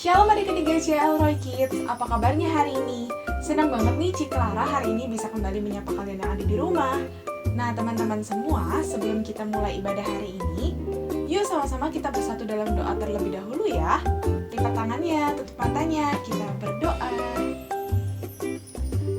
Shalom adik-adik GCL Roy Kids, apa kabarnya hari ini? Senang banget nih Ci Clara hari ini bisa kembali menyapa kalian yang ada di rumah. Nah teman-teman semua, sebelum kita mulai ibadah hari ini, yuk sama-sama kita bersatu dalam doa terlebih dahulu ya. Lipat tangannya, tutup matanya, kita berdoa.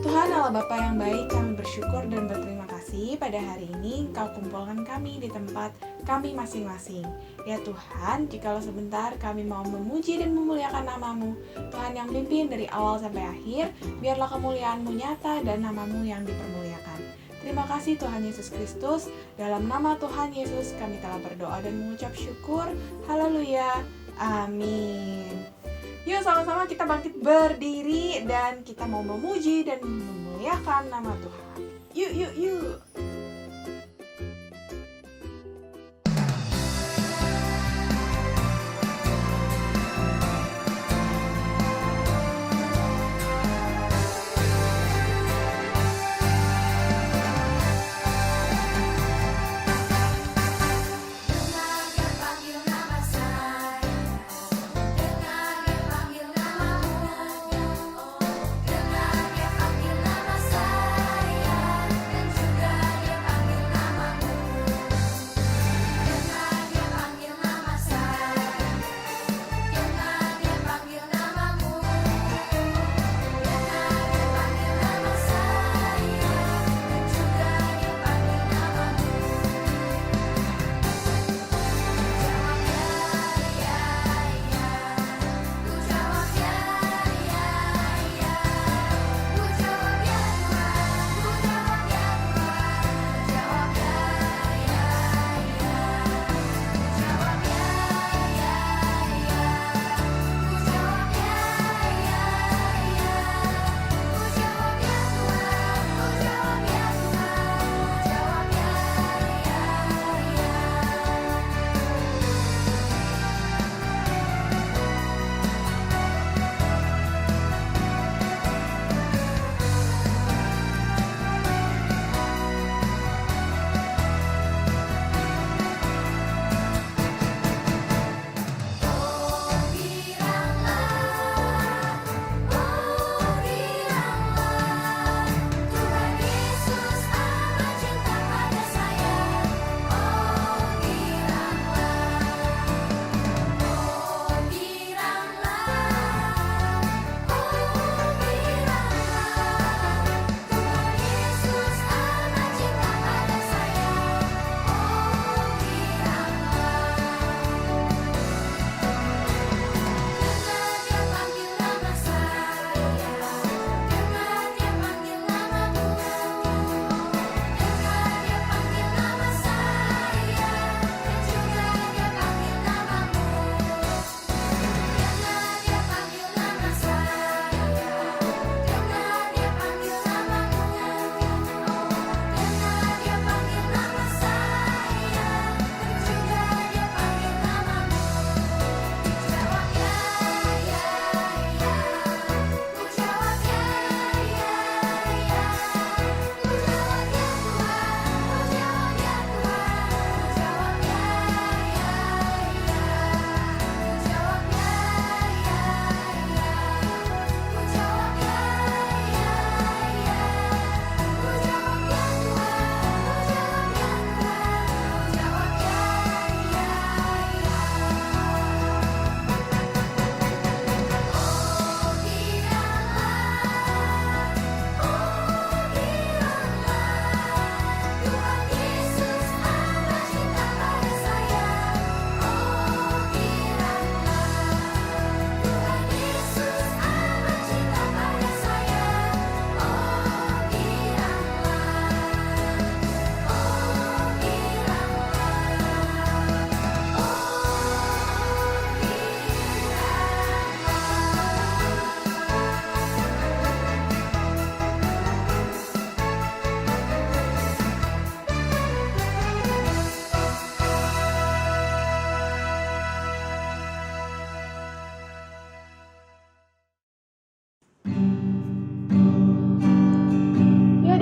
Tuhan Allah Bapa yang baik, kami bersyukur dan berterima kasih pada hari ini Kau kumpulkan kami di tempat kami masing-masing. Ya Tuhan, jikalau sebentar kami mau memuji dan memuliakan nama-Mu, Tuhan yang pimpin dari awal sampai akhir, biarlah kemuliaan-Mu nyata dan nama-Mu yang dipermuliakan. Terima kasih Tuhan Yesus Kristus, dalam nama Tuhan Yesus kami telah berdoa dan mengucap syukur. Haleluya, amin. Yuk sama-sama kita bangkit berdiri dan kita mau memuji dan memuliakan nama Tuhan. Yuk.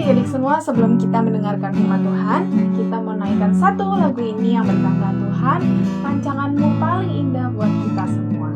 Adik-adik semua, sebelum kita mendengarkan firman Tuhan, kita mau naikkan satu lagu ini yang berkata, Tuhan, rancangan-Mu paling indah buat kita semua.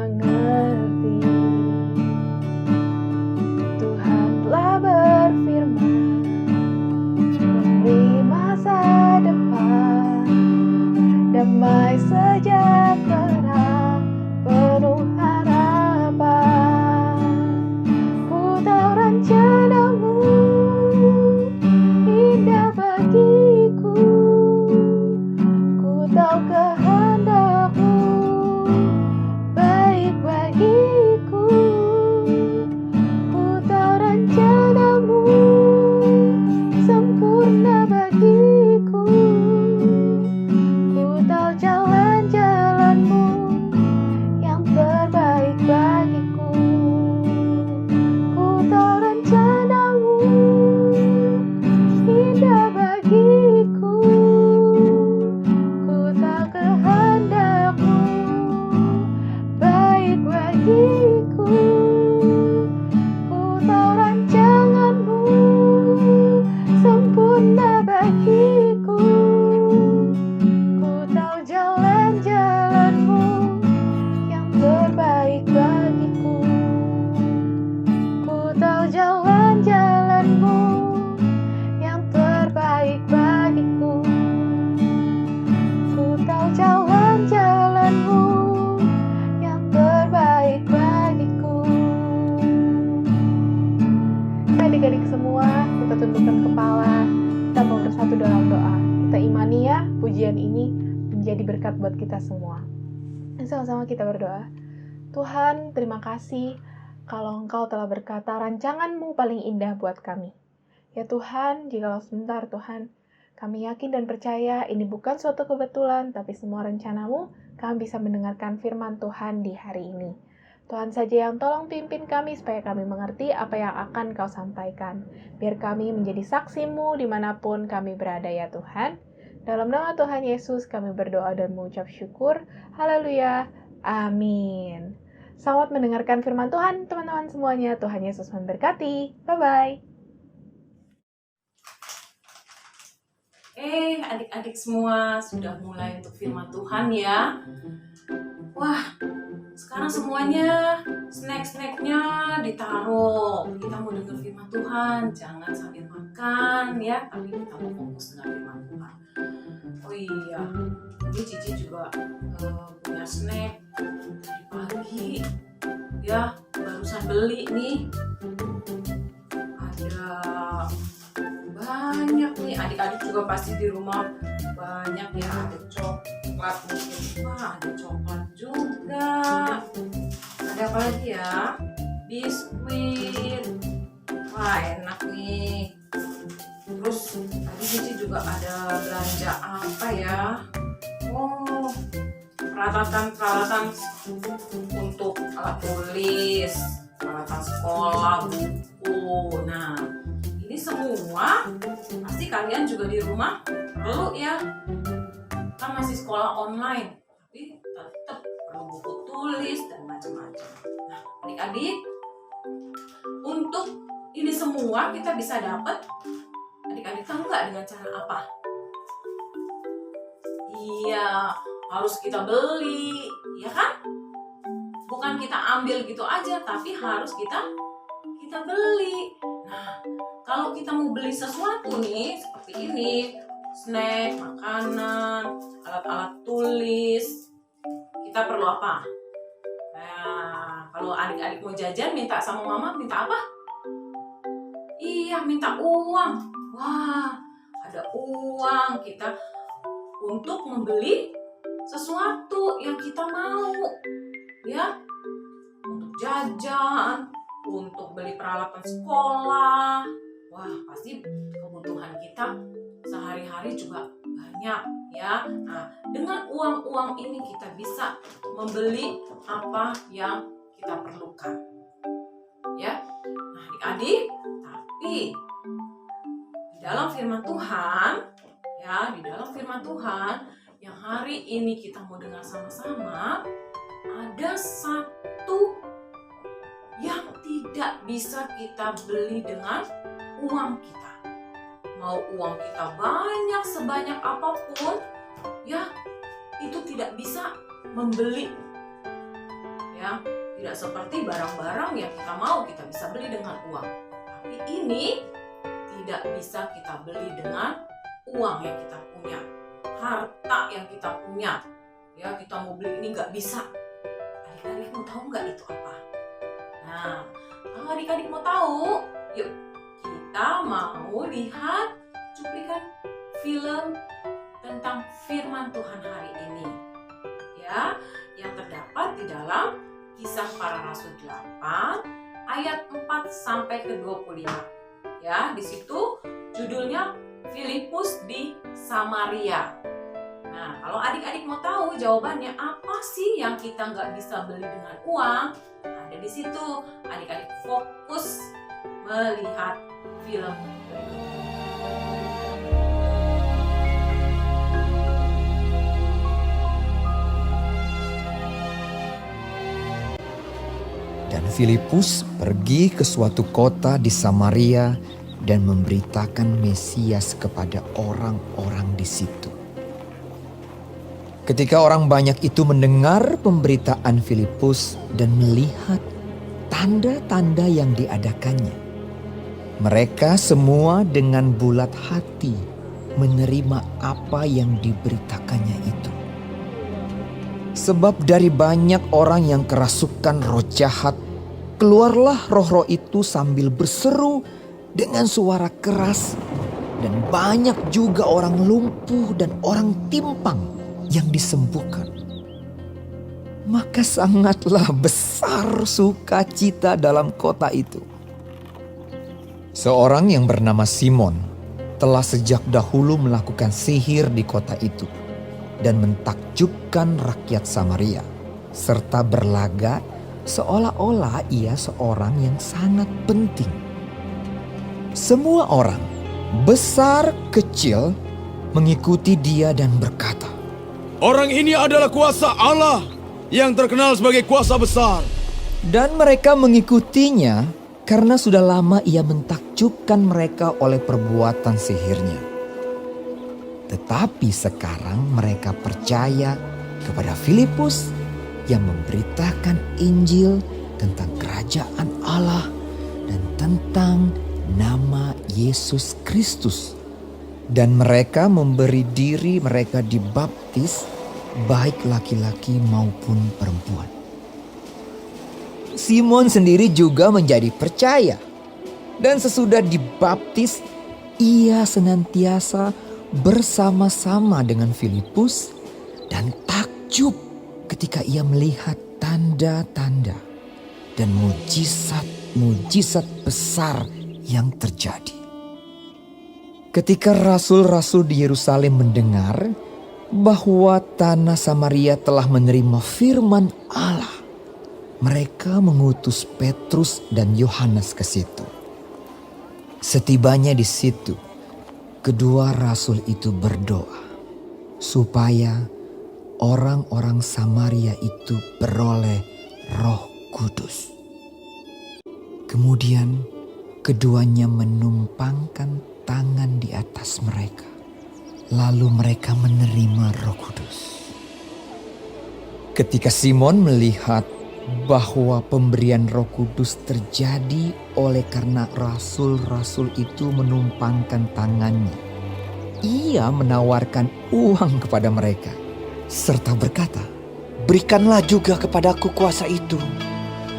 mengerti. Tuhan telah berfirman, memberi masa depan, damai sejahtera, penuh harapan. Ku tahu rencanamu indah bagiku, ku tahu kehendakmu baik bagiku. Ku tahu rencanamu sempurna bagiku, ku tahu jalan-jalanmu yang terbaik bagiku. Ku tahu rencanamu indah bagiku, ku tahu kehendakmu baik bagiku. Ku tahu rancanganmu sempurna bagiku, ku tahu jalan-jalanmu yang terbaik bagiku. Ku tahu jalan-jalanmu yang terbaik bagiku. Ku tahu jalan-jalanmu yang terbaik bagiku. Adik-adik semua, kita tundukkan kepala, kita mau bersatu dalam doa. Kita imani ya, pujian ini menjadi berkat buat kita semua. Sama-sama kita berdoa. Tuhan, terima kasih kalau Engkau telah berkata rancangan-Mu paling indah buat kami. Ya Tuhan, jikalau sebentar Tuhan, kami yakin dan percaya ini bukan suatu kebetulan, tapi semua rencana-Mu, kami bisa mendengarkan firman Tuhan di hari ini. Tuhan saja yang tolong pimpin kami supaya kami mengerti apa yang akan Kau sampaikan. Biar kami menjadi saksi-Mu dimanapun kami berada ya Tuhan. Dalam nama Tuhan Yesus kami berdoa dan mengucap syukur. Haleluya. Amin. Selamat mendengarkan firman Tuhan teman-teman semuanya. Tuhan Yesus memberkati. Bye-bye. Adik-adik semua sudah mulai untuk firman Tuhan ya. Wah, sekarang semuanya snack-snacknya ditaruh. Kita mau dengar firman Tuhan, jangan sambil makan ya, tapi kita mau fokus dengan firman Tuhan. Oh iya, ini Cici juga punya snack tadi pagi ya, barusan beli nih. Ada banyak nih, adik-adik juga pasti di rumah banyak ya, ada coklat mungkin. Wah, ada coklat juga. Ada apa lagi ya? Biskuit. Wah, enak nih. Terus tadi Cici juga ada belanja apa ya? Oh, peralatan untuk alat tulis, peralatan sekolah, buku. Nah, ini semua pasti kalian juga di rumah perlu ya. Kan masih sekolah online, tapi tetap perlu buku tulis dan macam-macam. Nah, adik-adik, untuk ini semua kita bisa dapat. Adik-adik tahu nggak dengan cara apa? Iya, harus kita beli, ya kan? Bukan kita ambil gitu aja, tapi harus kita beli. Nah, kalau kita mau beli sesuatu nih, seperti ini, snack, makanan, alat-alat tulis, kita perlu apa? Nah, kalau adik-adik mau jajan, minta sama mama, minta apa? Iya, minta uang. Wah, ada uang kita untuk membeli sesuatu yang kita mau, ya, untuk jajan, untuk beli peralatan sekolah. Wah, pasti kebutuhan kita sehari-hari juga banyak ya. Nah, dengan uang-uang ini kita bisa membeli apa yang kita perlukan. Ya. Nah, adik-adik, tapi di dalam firman Tuhan, ya, di dalam firman Tuhan yang hari ini kita mau dengar sama-sama, ada satu yang tidak bisa kita beli dengan uang kita. Mau uang kita banyak sebanyak apapun, ya, itu tidak bisa membeli, ya, Ya, tidak seperti barang-barang yang kita mau kita bisa beli dengan uang. Tapi ini tidak bisa kita beli dengan uang yang kita punya, harta yang kita punya. Ya, kita mau beli ini nggak bisa. Adik-adik mau tahu nggak itu apa? Nah, kalau adik-adik mau tahu, yuk kita mau lihat cuplikan film tentang firman Tuhan hari ini. Ya, yang terdapat di dalam Kisah Para Rasul 8 ayat 4 sampai ke 25. Ya, di situ judulnya Filipus di Samaria. Nah, kalau adik-adik mau tahu jawabannya apa sih yang kita nggak bisa beli dengan uang, ada di situ. Adik-adik fokus melihat film berikut. Dan Filipus pergi ke suatu kota di Samaria dan memberitakan Mesias kepada orang-orang di situ. Ketika orang banyak itu mendengar pemberitaan Filipus dan melihat tanda-tanda yang diadakannya, mereka semua dengan bulat hati menerima apa yang diberitakannya itu. Sebab dari banyak orang yang kerasukan roh jahat, keluarlah roh-roh itu sambil berseru dengan suara keras, dan banyak juga orang lumpuh dan orang timpang yang disembuhkan. Maka sangatlah besar sukacita dalam kota itu. Seorang yang bernama Simon telah sejak dahulu melakukan sihir di kota itu dan mentakjubkan rakyat Samaria, serta berlaga seolah-olah ia seorang yang sangat penting. Semua orang, besar kecil, mengikuti dia dan berkata, "Orang ini adalah kuasa Allah yang terkenal sebagai kuasa besar." Dan mereka mengikutinya karena sudah lama ia mentakjubkan mereka oleh perbuatan sihirnya. Tetapi sekarang mereka percaya kepada Filipus yang memberitakan Injil tentang kerajaan Allah dan tentang nama Yesus Kristus. Dan mereka memberi diri mereka dibaptis, baik laki-laki maupun perempuan. Simon sendiri juga menjadi percaya. Dan sesudah dibaptis, ia senantiasa bersama-sama dengan Filipus dan takjub ketika ia melihat tanda-tanda dan mujizat-mujizat besar yang terjadi. Ketika rasul-rasul di Yerusalem mendengar bahwa tanah Samaria telah menerima firman Allah, mereka mengutus Petrus dan Yohanes ke situ. Setibanya di situ, kedua rasul itu berdoa supaya orang-orang Samaria itu beroleh Roh Kudus. Kemudian keduanya menumpangkan tangan di atas mereka, lalu mereka menerima Roh Kudus. Ketika Simon melihat bahwa pemberian Roh Kudus terjadi oleh karena rasul-rasul itu menumpangkan tangannya, ia menawarkan uang kepada mereka serta berkata, "Berikanlah juga kepadaku kuasa itu,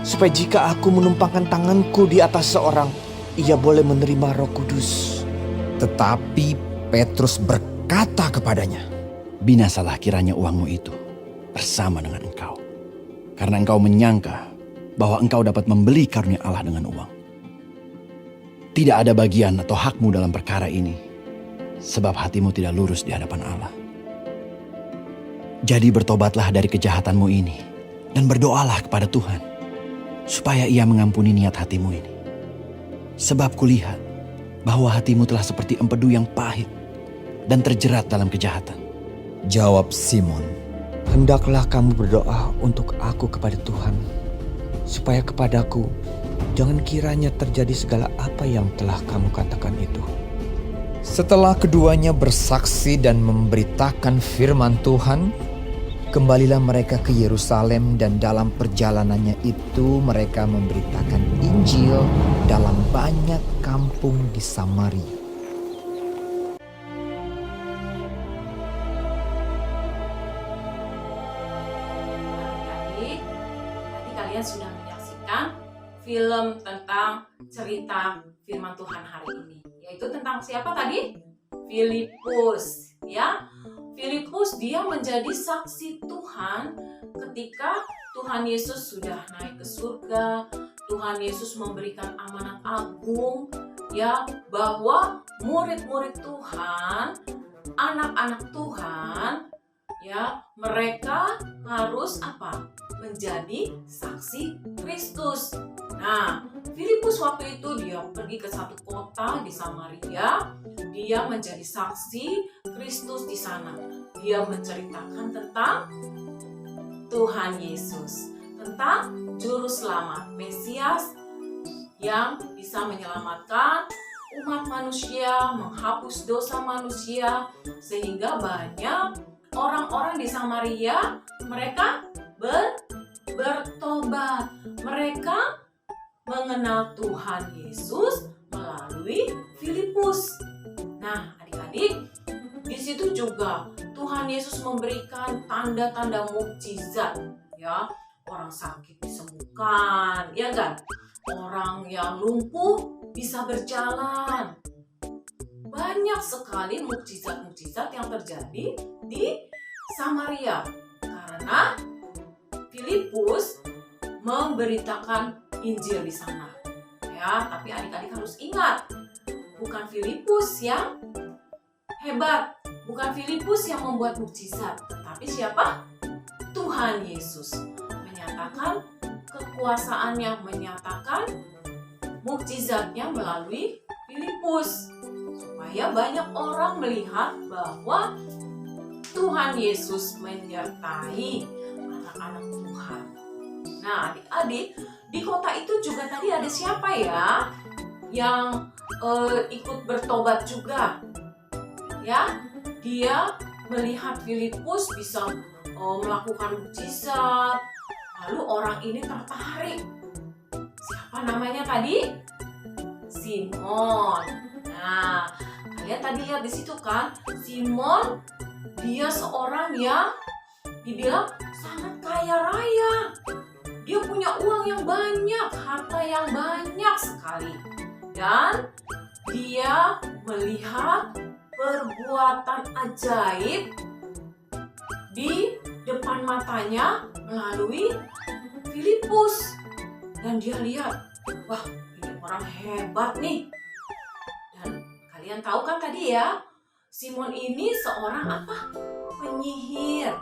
supaya jika aku menumpangkan tanganku di atas seorang, ia boleh menerima Roh Kudus." Tetapi Petrus berkata kepadanya, "Binasalah kiranya uangmu itu bersama dengan engkau, karena engkau menyangka bahwa engkau dapat membeli karunia Allah dengan uang. Tidak ada bagian atau hakmu dalam perkara ini, sebab hatimu tidak lurus di hadapan Allah. Jadi bertobatlah dari kejahatanmu ini dan berdoalah kepada Tuhan, supaya Ia mengampuni niat hatimu ini. Sebab kulihat bahwa hatimu telah seperti empedu yang pahit dan terjerat dalam kejahatan." Jawab Simon, Hendaklah kamu berdoa untuk aku kepada Tuhan, supaya kepadaku jangan kiranya terjadi segala apa yang telah kamu katakan itu. Setelah keduanya bersaksi dan memberitakan firman Tuhan, Kembalilah mereka ke Yerusalem dan dalam perjalanannya itu mereka memberitakan Injil dalam banyak kampung di Samaria. Adik-adik, tadi kalian sudah menyaksikan film tentang cerita firman Tuhan hari ini, yaitu tentang siapa tadi? Filipus, ya. Filipus dia menjadi saksi Tuhan ketika Tuhan Yesus sudah naik ke surga. Tuhan Yesus memberikan amanat agung, ya, bahwa murid-murid Tuhan, anak-anak Tuhan, ya, mereka harus apa? Menjadi saksi Kristus. Nah, Filipus waktu itu dia pergi ke satu kota di Samaria. Dia menjadi saksi Kristus di sana. Dia menceritakan tentang Tuhan Yesus, tentang juru selamat Mesias yang bisa menyelamatkan umat manusia, menghapus dosa manusia, sehingga banyak orang-orang di Samaria mereka bertobat. Mereka mengenal Tuhan Yesus melalui Filipus. Nah, adik-adik, di situ juga Tuhan Yesus memberikan tanda-tanda mukjizat, ya. Orang sakit disembuhkan, ya kan? Orang yang lumpuh bisa berjalan. Banyak sekali mukjizat-mukjizat yang terjadi di Samaria karena Filipus memberitakan Injil di sana. Ya, tapi adik-adik harus ingat, bukan Filipus yang hebat, bukan Filipus yang membuat mukjizat, tetapi siapa? Tuhan Yesus menyatakan kekuasaannya, menyatakan mukjizatnya melalui Filipus, supaya banyak orang melihat bahwa Tuhan Yesus menyertai anak-anak Tuhan. Nah, adik-adik, di kota itu juga tadi ada siapa ya yang ikut bertobat juga? Ya, dia melihat Filipus bisa melakukan mukjizat, lalu orang ini tertarik. Siapa namanya tadi? Simon. Nah, kalian tadi lihat di situ kan, Simon dia seorang yang dibilang sangat kaya raya. Dia punya uang yang banyak, harta yang banyak sekali. Dan dia melihat perbuatan ajaib di depan matanya melalui Filipus. Dan dia lihat, wah, ini orang hebat nih. Dan kalian tahu kan tadi ya, Simon ini seorang apa? Penyihir.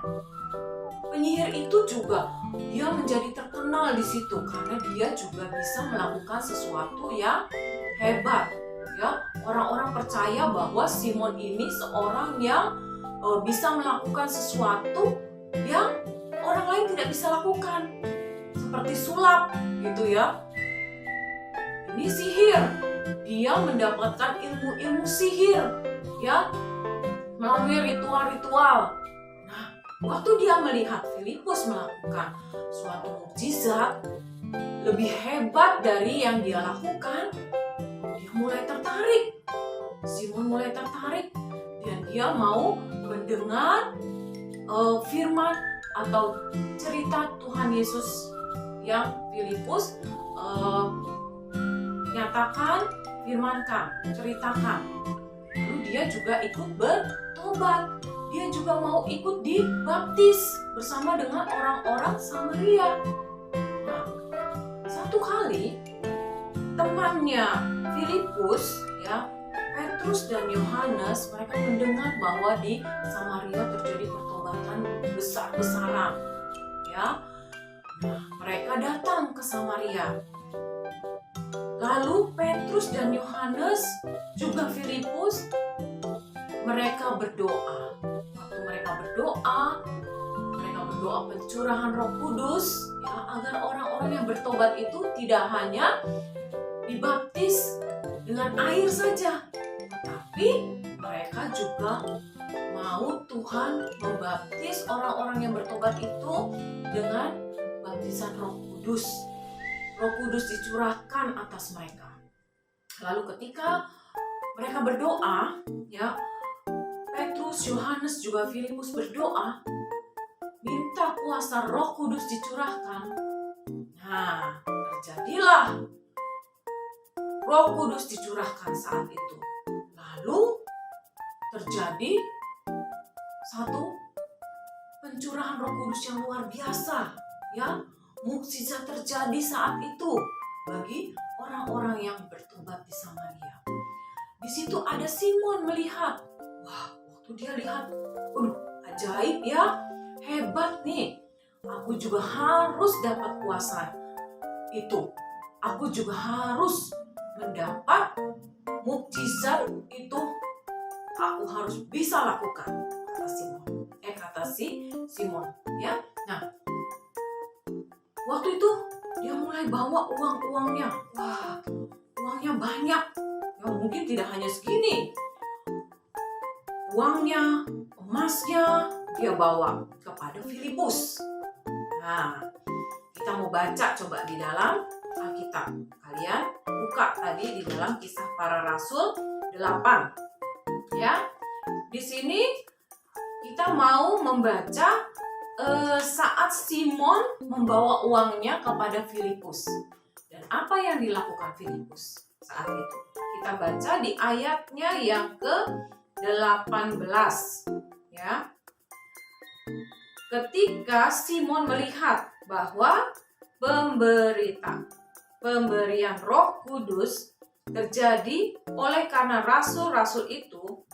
Penyihir itu juga dia menjadi terkenal di situ karena dia juga bisa melakukan sesuatu yang hebat. Ya, orang-orang percaya bahwa Simon ini seorang yang bisa melakukan sesuatu yang orang lain tidak bisa lakukan, seperti sulap, gitu ya. Ini sihir. Dia mendapatkan ilmu-ilmu sihir, ya, melalui ritual-ritual. Nah, waktu dia melihat Filipus melakukan suatu mukjizat lebih hebat dari yang dia lakukan, dia mulai tertarik. Simon mulai tertarik dan dia mau mendengar firman atau cerita Tuhan Yesus yang Filipus nyatakan, firmankan, ceritakan. Lalu dia juga ikut bertobat. Dia juga mau ikut dibaptis bersama dengan orang-orang Samaria. Nah, satu kali temannya Filipus, ya, Petrus dan Yohanes, mereka mendengar bahwa di Samaria terjadi pertobatan besar-besaran, ya. Nah, mereka datang ke Samaria. Lalu Petrus dan Yohanes juga Filipus, mereka berdoa. Waktu mereka berdoa pencurahan Roh Kudus, ya, agar orang-orang yang bertobat itu tidak hanya dibaptis dengan air saja, tetapi mereka juga mau Tuhan membaptis orang-orang yang bertobat itu dengan baptisan Roh Kudus. Roh Kudus dicurahkan atas mereka. Lalu ketika mereka berdoa, ya, Petrus, Yohanes, juga Filipus berdoa, minta kuasa Roh Kudus dicurahkan. Nah, terjadilah Roh Kudus dicurahkan saat itu. Lalu terjadi satu pencurahan Roh Kudus yang luar biasa, ya. Mukjizat terjadi saat itu bagi orang-orang yang bertobat di Samaria. Di situ ada Simon melihat, wah, waktu dia lihat, ajaib ya, hebat nih. Aku juga harus dapat kuasa itu. Aku juga harus mendapat mukjizat itu. Aku harus bisa lakukan, kata si Simon, ya. Nah, waktu itu dia mulai bawa uang-uangnya. Wah, uangnya banyak. Ya, mungkin tidak hanya segini. Uangnya, emasnya dia bawa kepada Filipus. Nah, kita mau baca coba di dalam Alkitab. Kalian buka tadi di dalam Kisah Para Rasul 8. Ya. Di sini kita mau membaca saat Simon membawa uangnya kepada Filipus. Dan apa yang dilakukan Filipus saat itu? Kita baca di ayatnya yang ke-18. Ya. Ketika Simon melihat bahwa pemberian Roh Kudus terjadi oleh karena rasul-rasul itu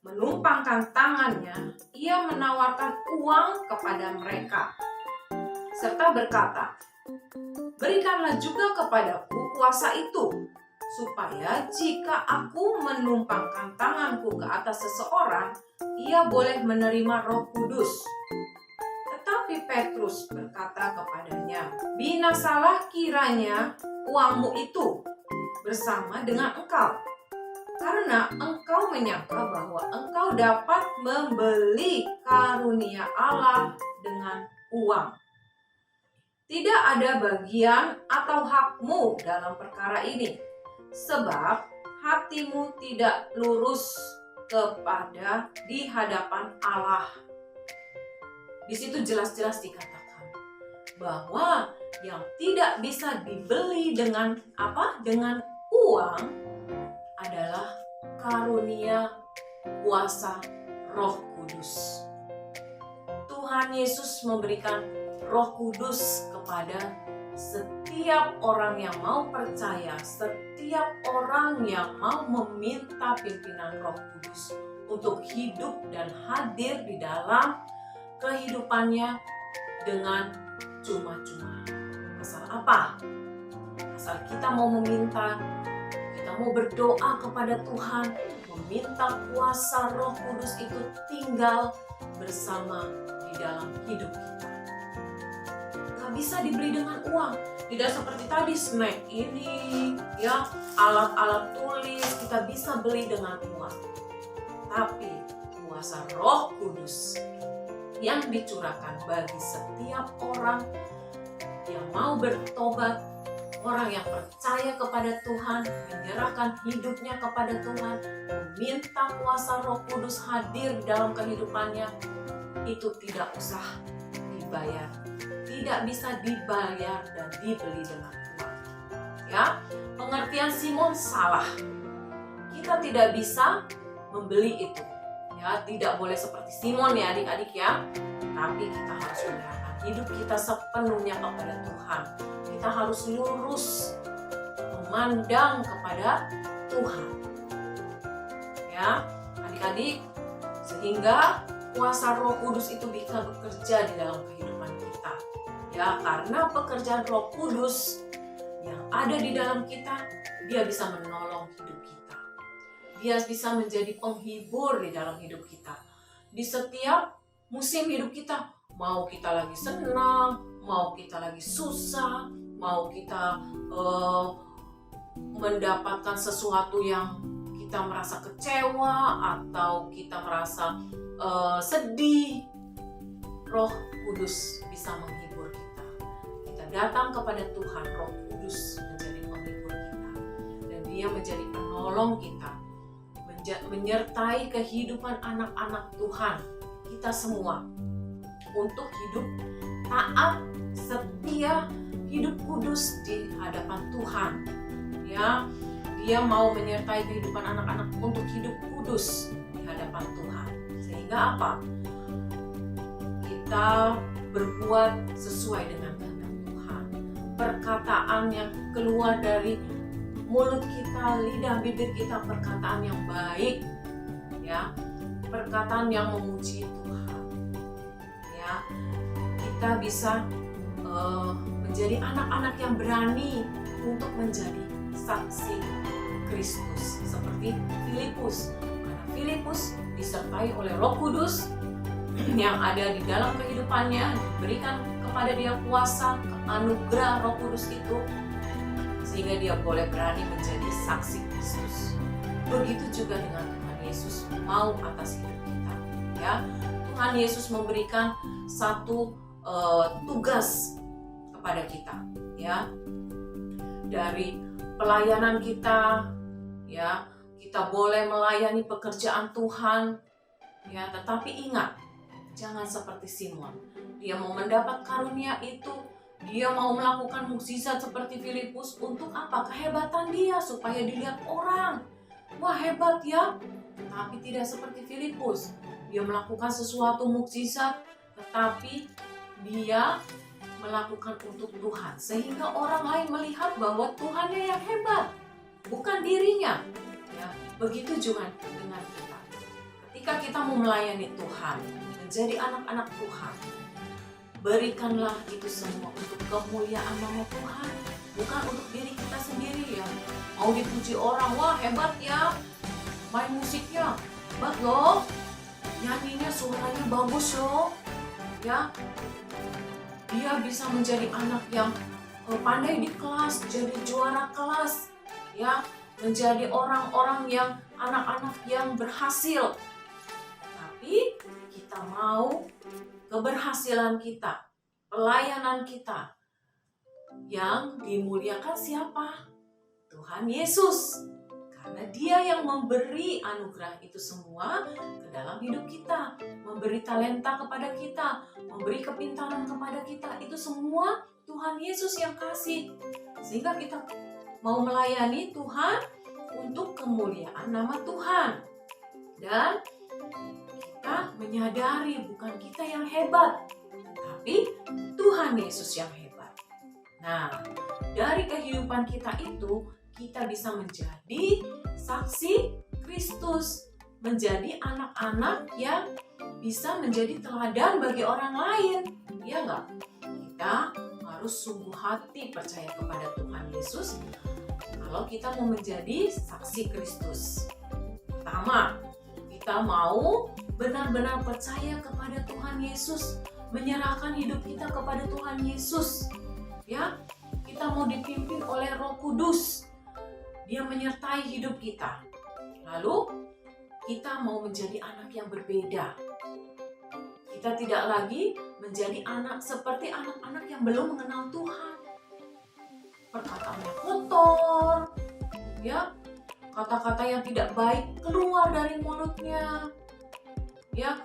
menumpangkan tangannya, ia menawarkan uang kepada mereka serta berkata, "Berikanlah juga kepadaku kuasa itu, supaya jika aku menumpangkan tanganku ke atas seseorang, ia boleh menerima Roh Kudus." Tetapi Petrus berkata kepadanya, "Binasalah kiranya uangmu itu bersama dengan engkau, karena engkau menyangka bahwa engkau dapat membeli karunia Allah dengan uang. Tidak ada bagian atau hakmu dalam perkara ini, sebab hatimu tidak lurus kepada di hadapan Allah." Di situ jelas-jelas dikatakan bahwa yang tidak bisa dibeli dengan apa? Dengan uang adalah karunia kuasa Roh Kudus. Tuhan Yesus memberikan Roh Kudus kepada setiap orang yang mau percaya, setiap orang yang mau meminta pimpinan Roh Kudus untuk hidup dan hadir di dalam kehidupannya dengan cuma-cuma. Asal apa? Asal kita mau meminta, kita mau berdoa kepada Tuhan, meminta kuasa Roh Kudus itu tinggal bersama di dalam hidup kita. Gak bisa dibeli dengan uang. Tidak seperti tadi snack ini, ya, alat-alat tulis kita bisa beli dengan uang. Tapi kuasa Roh Kudus yang dicurahkan bagi setiap orang yang mau bertobat, orang yang percaya kepada Tuhan, menyerahkan hidupnya kepada Tuhan, meminta kuasa Roh Kudus hadir dalam kehidupannya, itu tidak usah dibayar, tidak bisa dibayar dan dibeli dengan uang. Ya, pengertian Simon salah. Kita tidak bisa membeli itu. Ya, tidak boleh seperti Simon ya adik-adik ya. Tapi kita harus menyerahkan hidup kita sepenuhnya kepada Tuhan. Kita harus lurus memandang kepada Tuhan. Ya, adik-adik, sehingga kuasa Roh Kudus itu bisa bekerja di dalam kehidupan kita. Ya, karena pekerjaan Roh Kudus yang ada di dalam kita, dia bisa menolong hidup kita. Dia bisa menjadi penghibur di dalam hidup kita. Di setiap musim hidup kita, mau kita lagi senang, mau kita lagi susah, mau kita mendapatkan sesuatu yang kita kita merasa kecewa atau kita merasa sedih, Roh Kudus bisa menghibur kita. Kita datang kepada Tuhan, Roh Kudus menjadi penghibur kita, dan Dia menjadi penolong kita, menyertai kehidupan anak-anak Tuhan kita semua untuk hidup taat, setia, hidup kudus di hadapan Tuhan. Ya, Dia mau menyertai kehidupan anak-anak untuk hidup kudus di hadapan Tuhan. Sehingga apa? Kita berbuat sesuai dengan kehendak Tuhan. Perkataan yang keluar dari mulut kita, lidah bibir kita, perkataan yang baik, ya, perkataan yang memuji Tuhan. Ya, kita bisa menjadi anak-anak yang berani untuk menjadi saksi Kristus seperti Filipus. Karena Filipus disertai oleh Roh Kudus yang ada di dalam kehidupannya, diberikan kepada dia kuasa, anugerah Roh Kudus itu, sehingga dia boleh berani menjadi saksi Kristus. Begitu juga dengan Tuhan Yesus mau atas hidup kita. Ya, Tuhan Yesus memberikan satu tugas kepada kita, ya, dari pelayanan kita, ya, kita boleh melayani pekerjaan Tuhan, ya, tetapi ingat, jangan seperti Simon. Dia mau mendapat karunia itu, dia mau melakukan mukjizat seperti Filipus untuk apa? Kehebatan dia, supaya dilihat orang. Wah, hebat ya. Tapi tidak seperti Filipus. Dia melakukan sesuatu mukjizat, tetapi dia melakukan untuk Tuhan, sehingga orang lain melihat bahwa Tuhannya yang hebat, bukan dirinya. Ya, begitu juga dengan kita. Ketika kita mau melayani Tuhan, menjadi anak-anak Tuhan, berikanlah itu semua untuk kemuliaan nama Tuhan, bukan untuk diri kita sendiri yang mau dipuji orang. Wah, hebat ya, main musiknya hebat loh, nyanyinya suaranya bagus loh, ya. Dia bisa menjadi anak yang pandai di kelas, jadi juara kelas, ya, menjadi orang-orang yang anak-anak yang berhasil. Tapi kita mau keberhasilan kita, pelayanan kita yang dimuliakan siapa? Tuhan Yesus. Karena Dia yang memberi anugerah itu semua ke dalam hidup kita, memberi talenta kepada kita, memberi kepintaran kepada kita, itu semua Tuhan Yesus yang kasih. Sehingga kita mau melayani Tuhan untuk kemuliaan nama Tuhan. Dan kita menyadari bukan kita yang hebat, tapi Tuhan Yesus yang hebat. Nah, dari kehidupan kita itu, kita bisa menjadi saksi Kristus, menjadi anak-anak yang bisa menjadi teladan bagi orang lain. Ya enggak? Kita harus sungguh hati percaya kepada Tuhan Yesus kalau kita mau menjadi saksi Kristus. Pertama, kita mau benar-benar percaya kepada Tuhan Yesus, menyerahkan hidup kita kepada Tuhan Yesus. Ya, kita mau dipimpin oleh Roh Kudus. Dia menyertai hidup kita. Lalu kita mau menjadi anak yang berbeda. Kita tidak lagi menjadi anak seperti anak-anak yang belum mengenal Tuhan. Perkataannya kotor, ya, kata-kata yang tidak baik keluar dari mulutnya, ya,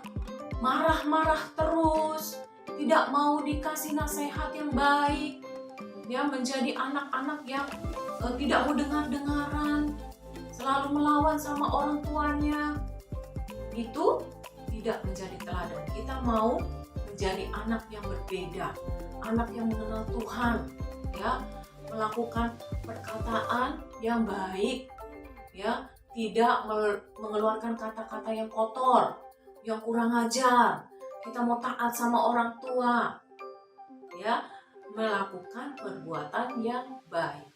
marah-marah terus, tidak mau dikasih nasihat yang baik, ya, menjadi anak-anak yang tidak mau dengar-dengaran, selalu melawan sama orang tuanya. Itu tidak menjadi teladan. Kita mau menjadi anak yang berbeda, anak yang mengenal Tuhan, ya, melakukan perkataan yang baik, ya, tidak mengeluarkan kata-kata yang kotor, yang kurang ajar. Kita mau taat sama orang tua, ya, melakukan perbuatan yang baik.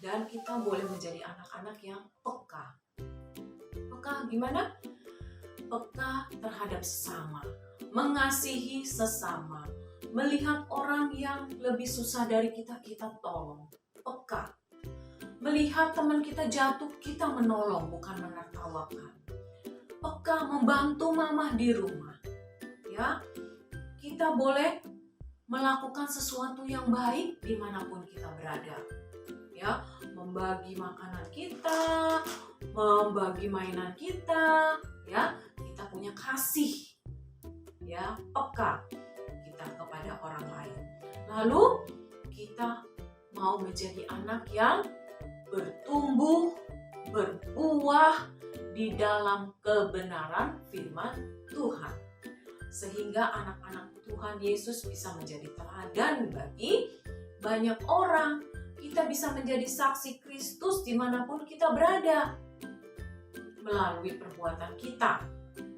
Dan kita boleh menjadi anak-anak yang peka. Peka gimana? Peka terhadap sesama, mengasihi sesama, melihat orang yang lebih susah dari kita, kita tolong. Peka. melihat teman kita jatuh, kita menolong, bukan menertawakan. Peka membantu mamah di rumah. Ya, kita boleh melakukan sesuatu yang baik dimanapun kita berada. Ya, membagi makanan kita, membagi mainan kita, ya, kita punya kasih, ya, peka kita kepada orang lain. Lalu kita mau menjadi anak yang bertumbuh, berbuah di dalam kebenaran firman Tuhan. Sehingga anak-anak Tuhan Yesus bisa menjadi teladan bagi banyak orang. Kita bisa menjadi saksi Kristus dimanapun kita berada. Melalui perbuatan kita,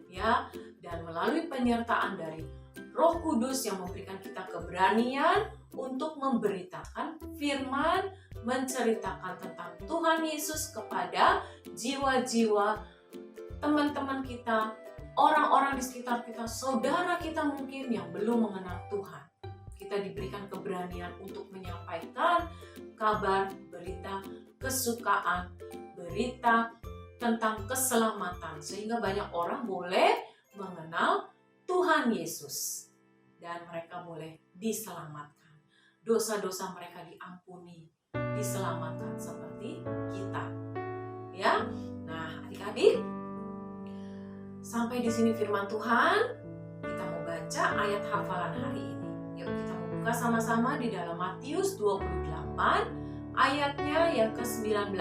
ya, dan melalui penyertaan dari Roh Kudus yang memberikan kita keberanian untuk memberitakan firman, menceritakan tentang Tuhan Yesus kepada jiwa-jiwa teman-teman kita, orang-orang di sekitar kita, saudara kita mungkin yang belum mengenal Tuhan. Kita diberikan keberanian untuk menyampaikan kabar, berita kesukaan, berita tentang keselamatan, sehingga banyak orang boleh mengenal Tuhan Yesus dan mereka boleh diselamatkan. Dosa-dosa mereka diampuni, diselamatkan seperti kita. Ya. Nah, adik-adik, sampai di sini firman Tuhan. Kita mau baca ayat hafalan hari ini. Yuk kita mau buka sama-sama di dalam Matius 28 ayatnya yang ke-19.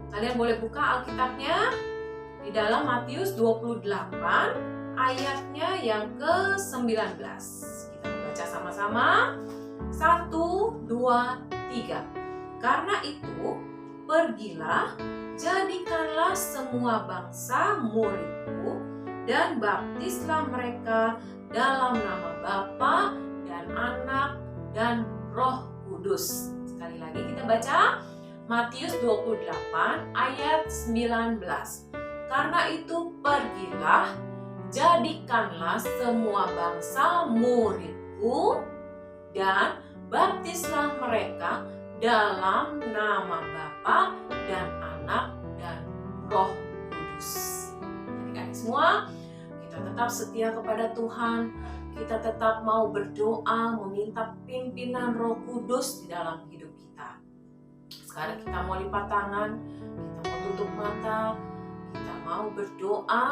Kalian boleh buka Alkitabnya di dalam Matius 28 ayatnya yang ke-19. Kita baca sama-sama. 1, 2, 3. Karena itu, pergilah, jadikanlah semua bangsa muridku, dan baptislah mereka dalam nama Bapa dan Anak dan Roh Kudus. Sekali lagi kita baca Matius 28 ayat 19. Karena itu pergilah, jadikanlah semua bangsa muridku, dan baptislah mereka dalam nama Bapa dan Anak dan Roh Kudus. Adik-adik semua, kita tetap setia kepada Tuhan. Kita tetap mau berdoa, meminta pimpinan Roh Kudus di dalam hidup kita. Sekarang kita mau lipat tangan, kita mau tutup mata, kita mau berdoa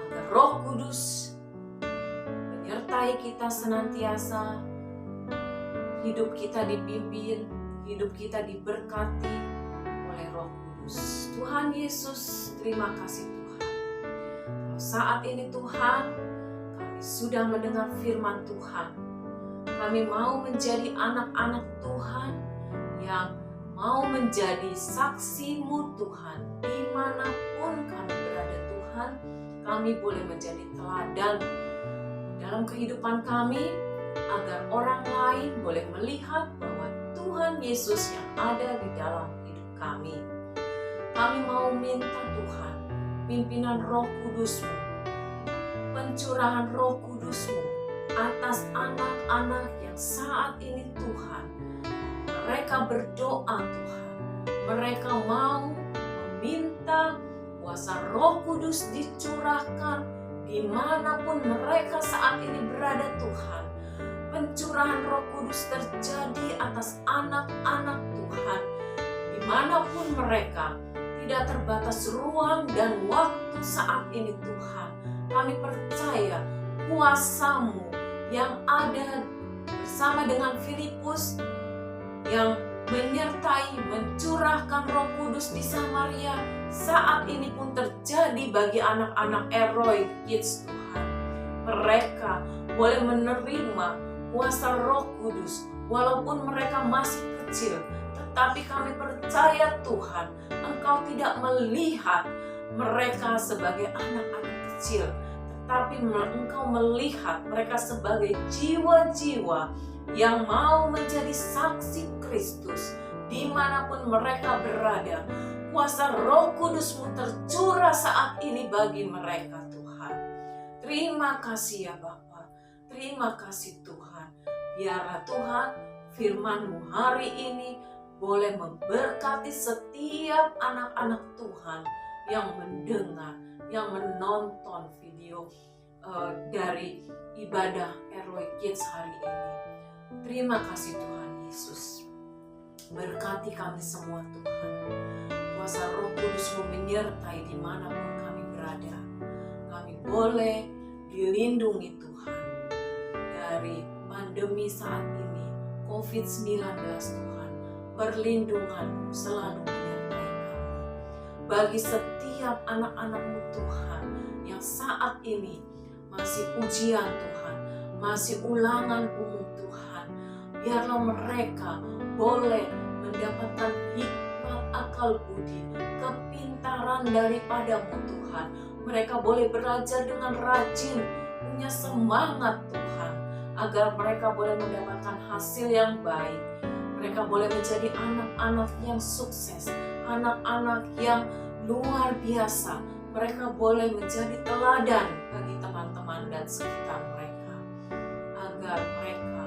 agar Roh Kudus menyertai kita senantiasa. Hidup kita dipimpin, hidup kita diberkati oleh Roh Kudus. Tuhan Yesus, terima kasih Tuhan. Saat ini Tuhan, kami sudah mendengar firman Tuhan. Kami mau menjadi anak-anak Tuhan yang mau menjadi saksi-Mu Tuhan. Dimanapun kami berada Tuhan, kami boleh menjadi teladan dalam kehidupan kami, agar orang lain boleh melihat bahwa Tuhan Yesus yang ada di dalam hidup kami. Kami mau minta Tuhan, pimpinan Roh Kudus-Mu, pencurahan Roh Kudus-Mu atas anak-anak yang saat ini Tuhan. Mereka berdoa Tuhan, mereka mau meminta kuasa Roh Kudus dicurahkan dimanapun mereka saat ini berada Tuhan. Pencurahan Roh Kudus terjadi atas anak-anak Tuhan. Dimanapun mereka, tidak terbatas ruang dan waktu saat ini Tuhan. Kami percaya kuasa-Mu yang ada bersama dengan Filipus yang menyertai, mencurahkan Roh Kudus di Samaria, saat ini pun terjadi bagi anak-anak Heroic Kids Tuhan. Mereka boleh menerima kuasa Roh Kudus walaupun mereka masih kecil, tetapi kami percaya Tuhan, Engkau tidak melihat mereka sebagai anak-anak kecil, tetapi Engkau melihat mereka sebagai jiwa-jiwa yang mau menjadi saksi Kristus dimanapun mereka berada. Kuasa Roh Kudus-Mu tercurah saat ini bagi mereka Tuhan. Terima kasih ya Bapa. Terima kasih Tuhan. Biarlah Tuhan firman-Mu hari ini boleh memberkati setiap anak-anak Tuhan yang mendengar, yang menonton video dari ibadah ROI Kids hari ini. Terima kasih Tuhan Yesus. Berkati kami semua Tuhan. Kuasa Roh Kudus menyertai dimanapun kami berada. Kami boleh dilindungi Tuhan dari pandemi saat ini, COVID-19 Tuhan. Perlindungan-Mu selalu menyertai kami. Bagi setiap anak-anak-Mu Tuhan yang saat ini masih ujian Tuhan, masih ulangan umum Tuhan, biarlah mereka boleh mendapatkan hikmat akal budi, kepintaran daripada-Mu Tuhan. Mereka boleh belajar dengan rajin, punya semangat Tuhan, agar mereka boleh mendapatkan hasil yang baik. Mereka boleh menjadi anak-anak yang sukses, anak-anak yang luar biasa. Mereka boleh menjadi teladan bagi teman-teman dan sekitar mereka, agar mereka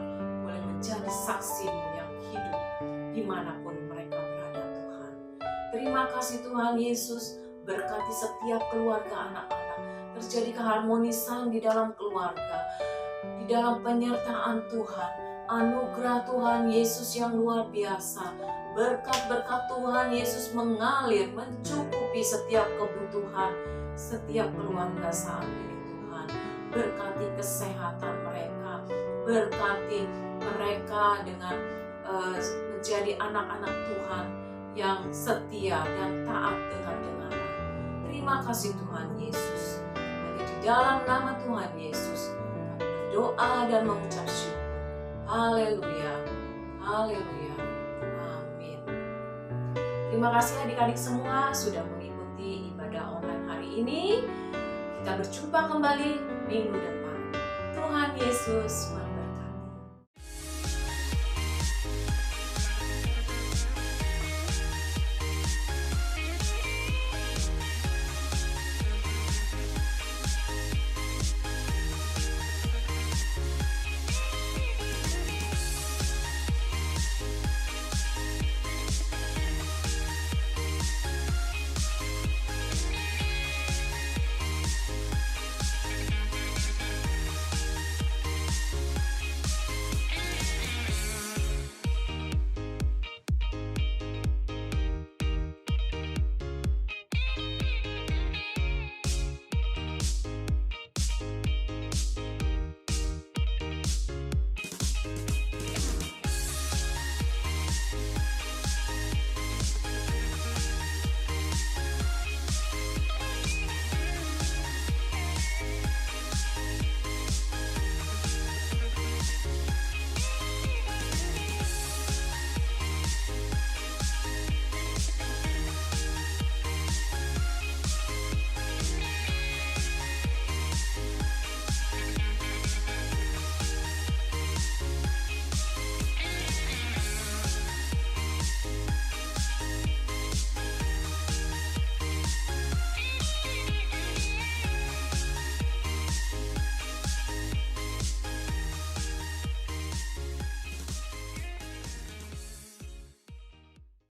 boleh menjadi saksi-Mu yang hidup dimanapun mereka berada Tuhan. Terima kasih Tuhan Yesus, berkati setiap keluarga anak-anak, terjadi keharmonisan di dalam keluarga, di dalam penyertaan Tuhan, anugerah Tuhan Yesus yang luar biasa, berkat-berkat Tuhan Yesus mengalir, mencukupi setiap kebutuhan setiap keluarga saat ini Tuhan. Berkati kesehatan mereka, berkati mereka dengan menjadi anak-anak Tuhan yang setia dan taat dengar-dengaran. Terima kasih Tuhan Yesus. Hanya di dalam nama Tuhan Yesus kami berdoa dan mengucap syukur. Haleluya, haleluya, amin. Terima kasih adik-adik semua sudah mengikuti ibadah online hari ini. Kita berjumpa kembali minggu depan. Tuhan Yesus